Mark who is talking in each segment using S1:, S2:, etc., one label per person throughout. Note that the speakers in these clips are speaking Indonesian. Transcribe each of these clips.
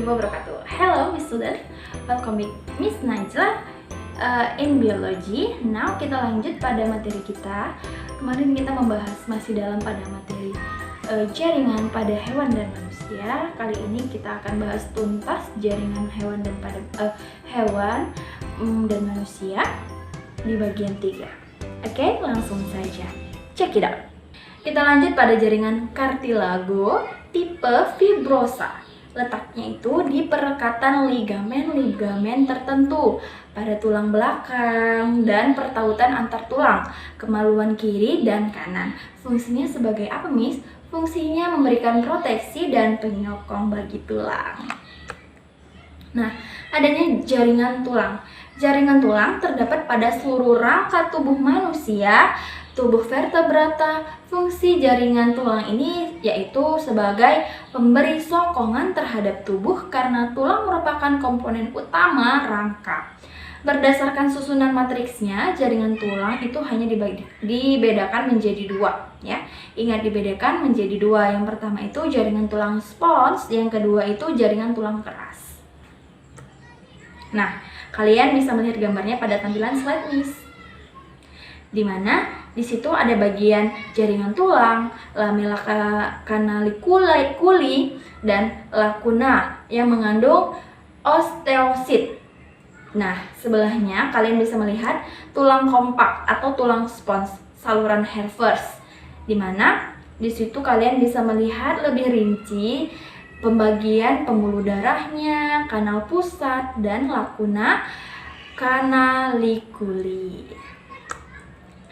S1: wabarakatuh. Hello Miss Student, welcome back Miss Najla in Biology. Now kita lanjut pada materi kita. Kemarin kita membahas masih dalam pada materi jaringan pada hewan dan manusia. Kali ini kita akan bahas tuntas jaringan hewan dan manusia di bagian 3. Oke, langsung saja. Check it out. Kita lanjut pada jaringan cartilago tipe fibrosa. Letaknya itu di perekatan ligamen tertentu pada tulang belakang dan pertautan antar tulang, kemaluan kiri dan kanan. Fungsinya sebagai apa, Miss? Fungsinya memberikan proteksi dan penyokong bagi tulang. Nah, adanya jaringan tulang. Jaringan tulang terdapat pada seluruh rangka tubuh manusia, tubuh vertebrata. Fungsi jaringan tulang ini yaitu sebagai pemberi sokongan terhadap tubuh karena tulang merupakan komponen utama rangka. Berdasarkan susunan matriksnya, jaringan tulang itu hanya dibedakan menjadi 2, ya. Ingat, dibedakan menjadi 2. Yang pertama itu jaringan tulang spons, yang kedua itu jaringan tulang keras. Nah, kalian bisa melihat gambarnya pada tampilan slide, Miss. Di mana di situ ada bagian jaringan tulang, lamella canaliculi, dan lacuna yang mengandung osteosit. Nah, sebelahnya kalian bisa melihat tulang kompak atau tulang spons, saluran Heifers, di mana di situ kalian bisa melihat lebih rinci pembagian pembuluh darahnya, kanal pusat, dan lacuna canaliculi.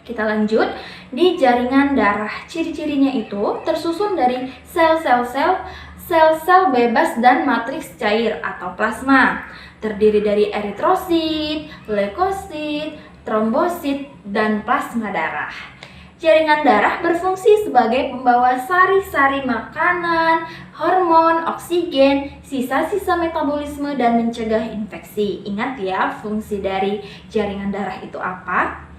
S1: Kita lanjut di jaringan darah. Ciri-cirinya itu tersusun dari sel-sel bebas dan matriks cair atau plasma. Terdiri dari eritrosit, leukosit, trombosit, dan plasma darah. Jaringan darah berfungsi sebagai pembawa sari-sari makanan, hormon, oksigen, sisa-sisa metabolisme, dan mencegah infeksi. Ingat ya, fungsi dari jaringan darah itu apa?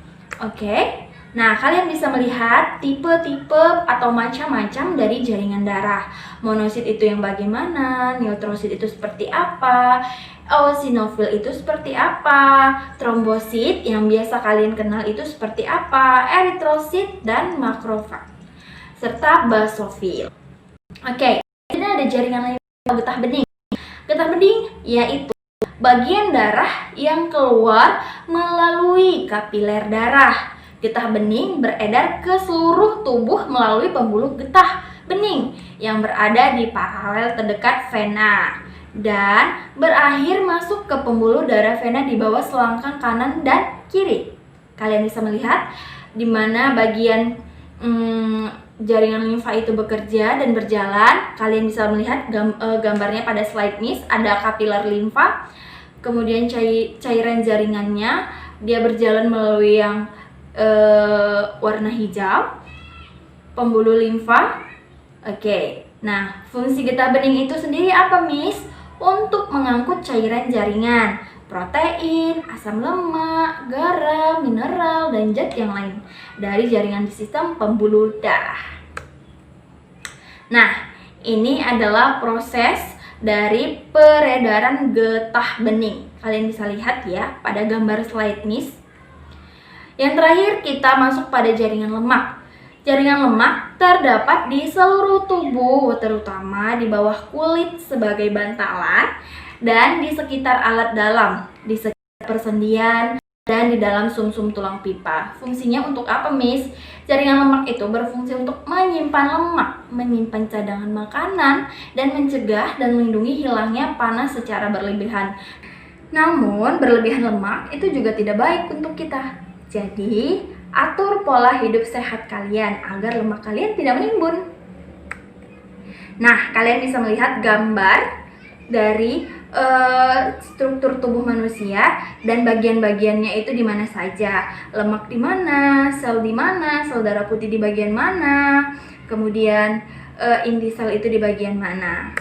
S1: Oke, nah kalian bisa melihat tipe-tipe atau macam-macam dari jaringan darah. Monosit itu yang bagaimana, neutrosit itu seperti apa, eosinofil itu seperti apa, trombosit yang biasa kalian kenal itu seperti apa, eritrosit dan makrofag, serta basofil. Oke, ini ada jaringan lain, getah bening. Getah bening yaitu bagian darah yang keluar melalui kapiler darah. Getah bening beredar ke seluruh tubuh melalui pembuluh getah bening yang berada di paralel terdekat vena dan berakhir masuk ke pembuluh darah vena di bawah selangkang kanan dan kiri. Kalian bisa melihat di mana bagian jaringan limfa itu bekerja dan berjalan. Kalian bisa melihat gambarnya pada slide Miss. Ada kapiler limfa, kemudian cairan jaringannya dia berjalan melalui yang warna hijau, pembuluh limfa. Oke, nah fungsi getah bening itu sendiri apa, Miss? Untuk mengangkut cairan jaringan, protein, asam lemak, garam, mineral, dan zat yang lain dari jaringan di sistem pembuluh darah. Nah, ini adalah proses dari peredaran getah bening. Kalian bisa lihat ya pada gambar slide Miss. Yang terakhir kita masuk pada jaringan lemak. Jaringan lemak terdapat di seluruh tubuh, terutama di bawah kulit sebagai bantalan dan di sekitar alat dalam, di sekitar persendian, dan di dalam sumsum tulang pipa. Fungsinya untuk apa, Miss? Jaringan lemak itu berfungsi untuk menyimpan lemak, menyimpan cadangan makanan, dan mencegah dan melindungi hilangnya panas secara berlebihan. Namun, berlebihan lemak itu juga tidak baik untuk kita. Jadi, atur pola hidup sehat kalian agar lemak kalian tidak menimbun. Nah, kalian bisa melihat gambar dari struktur tubuh manusia dan bagian-bagiannya itu di mana saja. Lemak di mana, sel darah putih di bagian mana, kemudian inti sel itu di bagian mana.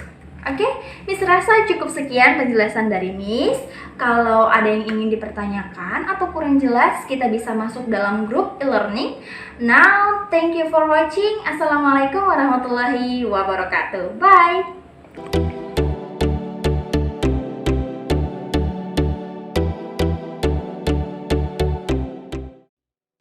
S1: Oke, Miss rasa cukup sekian penjelasan dari Miss. Kalau ada yang ingin dipertanyakan atau kurang jelas, kita bisa masuk dalam grup e-learning. Now, thank you for watching. Assalamualaikum warahmatullahi wabarakatuh. Bye.